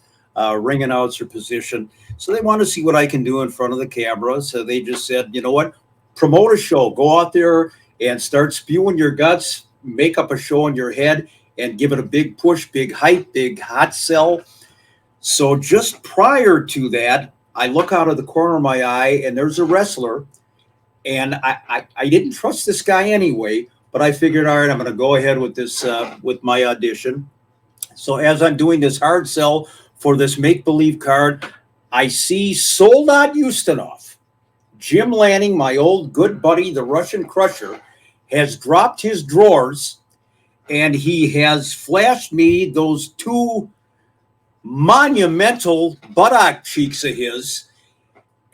ring announcer position. So they want to see what I can do in front of the camera. So they just said, you know what? Promote a show. Go out there and start spewing your guts, make up a show in your head, and give it a big push, big hype, big hot sell. So just prior to that, I look out of the corner of my eye, and there's a wrestler. And I didn't trust this guy anyway, but I figured, all right, I'm going to go ahead with this, with my audition. So as I'm doing this hard sell for this make-believe card, I see Soldat Ustinov. Jim Lanning, my old good buddy, the Russian Crusher, has dropped his drawers, and he has flashed me those two monumental buttock cheeks of his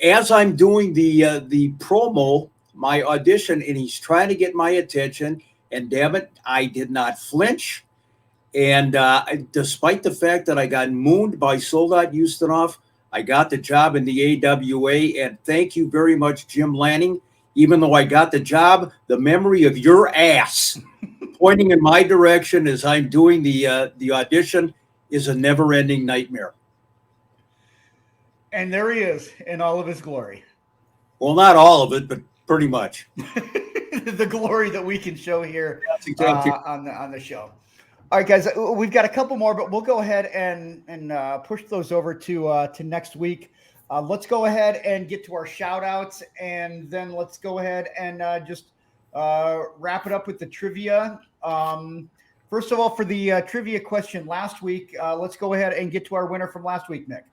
as I'm doing the promo, my audition, and he's trying to get my attention. And damn it, I did not flinch. And despite the fact that I got mooned by Soldat Ustinov, I got the job in the AWA. And thank you very much, Jim Lanning. Even though I got the job, the memory of your ass pointing in my direction as I'm doing the audition is a never-ending nightmare.
And there he is in all of his glory.
Well, not all of it, but pretty much.
The glory that we can show here
exactly.
On the show. All right, guys, we've got a couple more, but we'll go ahead and push those over to next week. Let's go ahead and get to our shout outs, and then let's go ahead and just wrap it up with the trivia. First of all, for the trivia question last week, let's go ahead and get to our winner from last week, Nick.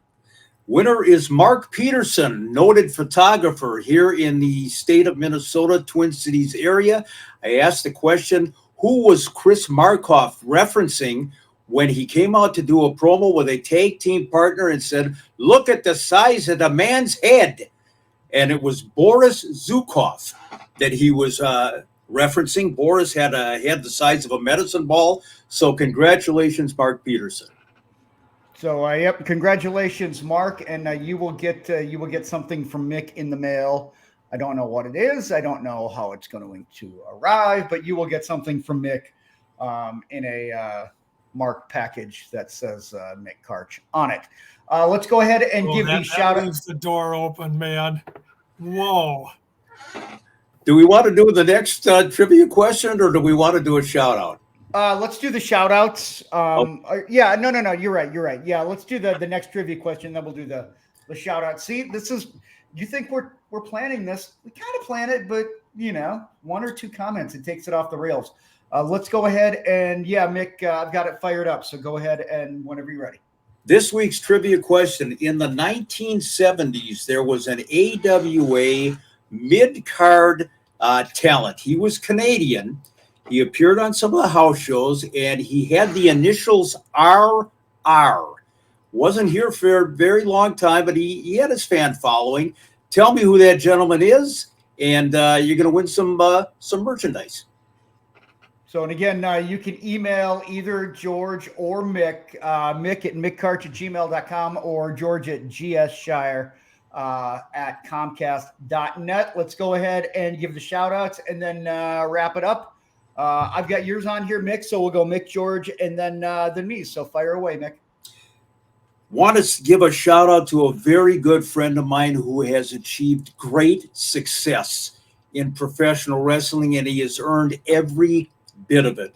Winner is Mark Peterson, noted photographer here in the state of Minnesota, Twin Cities area. I asked the question, who was Chris Markoff referencing when he came out to do a promo with a tag team partner and said, look at the size of the man's head? And it was Boris Zukov that he was referencing. Boris had a head the size of a medicine ball. So congratulations, Mark Peterson.
So, yep, congratulations, Mark, and you will get something from Mick in the mail. I don't know what it is. I don't know how it's going to arrive, but you will get something from Mick in a marked package that says Mick Karch on it. Let's go ahead and give these shout outs.
Leaves the door open, man. Whoa.
Do we want to do the next trivia question, or do we want to do a shout out?
Let's do the shout outs. Yeah, no. You're right. Yeah, let's do the next trivia question. Then we'll do the shout out. See, this is, you think we're planning this. We kind of plan it, but one or two comments, it takes it off the rails. Let's go ahead and Mick, I've got it fired up. So go ahead and whenever you're ready.
This week's trivia question: in the 1970s, there was an AWA mid-card talent. He was Canadian. He appeared on some of the house shows, and he had the initials RR. Wasn't here for a very long time, but he had his fan following. Tell me who that gentleman is, and you're going to win some merchandise.
So, and again, you can email either George or Mick, Mick at mickkarch@gmail.com or George at gshire at comcast.net. Let's go ahead and give the shout outs and then wrap it up. I've got yours on here, Mick, so we'll go Mick, George, and then me. So fire away, Mick.
Want to give a shout out to a very good friend of mine who has achieved great success in professional wrestling, and he has earned every bit of it.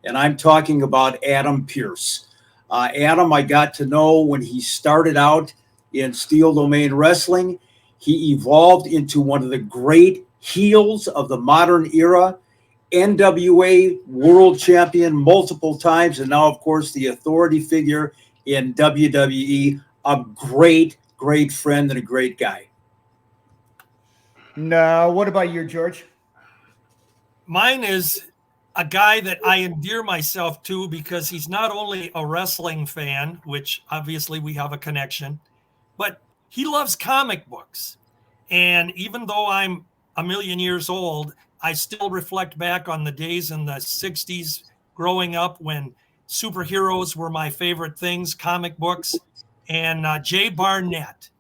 And I'm talking about Adam Pierce. Adam, I got to know when he started out in Steel Domain Wrestling. He evolved into one of the great heels of the modern era, NWA world champion multiple times, and now, of course, the authority figure in WWE. A great, great friend and a great guy.
No, what about you, George?
Mine is a guy that I endear myself to because he's not only a wrestling fan, which obviously we have a connection, but he loves comic books. And even though I'm a million years old, I still reflect back on the days in the 60s growing up when superheroes were my favorite things, comic books. And Jay Barnett,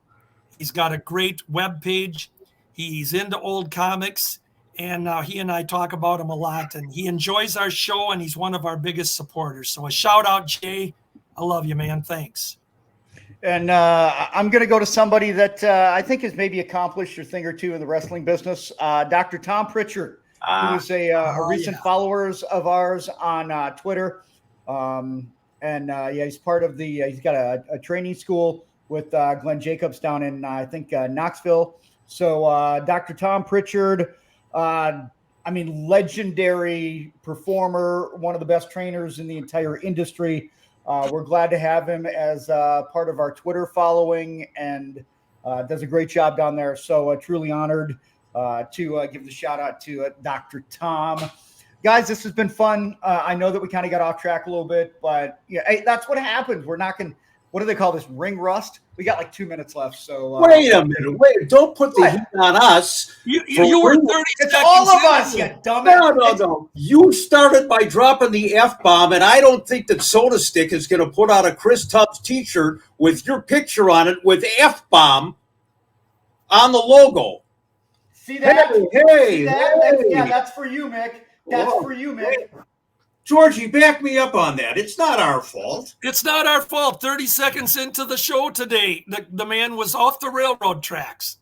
he's got a great webpage. He's into old comics. And he and I talk about him a lot, and he enjoys our show, and he's one of our biggest supporters. So a shout out, Jay. I love you, man. Thanks.
And I'm going to go to somebody that I think has maybe accomplished a thing or two in the wrestling business. Dr. Tom Pritchard, who is a recent follower of ours on Twitter. He's part of he's got a training school with Glenn Jacobs down in, I think, Knoxville. So Dr. Tom Pritchard, legendary performer, one of the best trainers in the entire industry. We're glad to have him as part of our Twitter following, and does a great job down there. So truly honored to give the shout out to Dr. Tom. Guys, this has been fun. I know that we kind of got off track a little bit, but hey, that's what happens. We're not going to, what do they call this? Ring rust? We got like 2 minutes left. So
wait a minute. Wait, don't put the heat on us.
You were 30
It's
seconds
all of
in.
us, you dumbass.
No. You started by dropping the F-bomb, and I don't think that Soda Stick is going to put out a Chris Tubbs t-shirt with your picture on it with F-bomb on the logo.
See that?
Hey.
See that? That's for you, Mick. That's for you, Mick.
Georgie, back me up on that. It's not our fault.
It's not our fault. 30 seconds into the show today, the man was off the railroad tracks.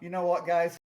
You know what, guys?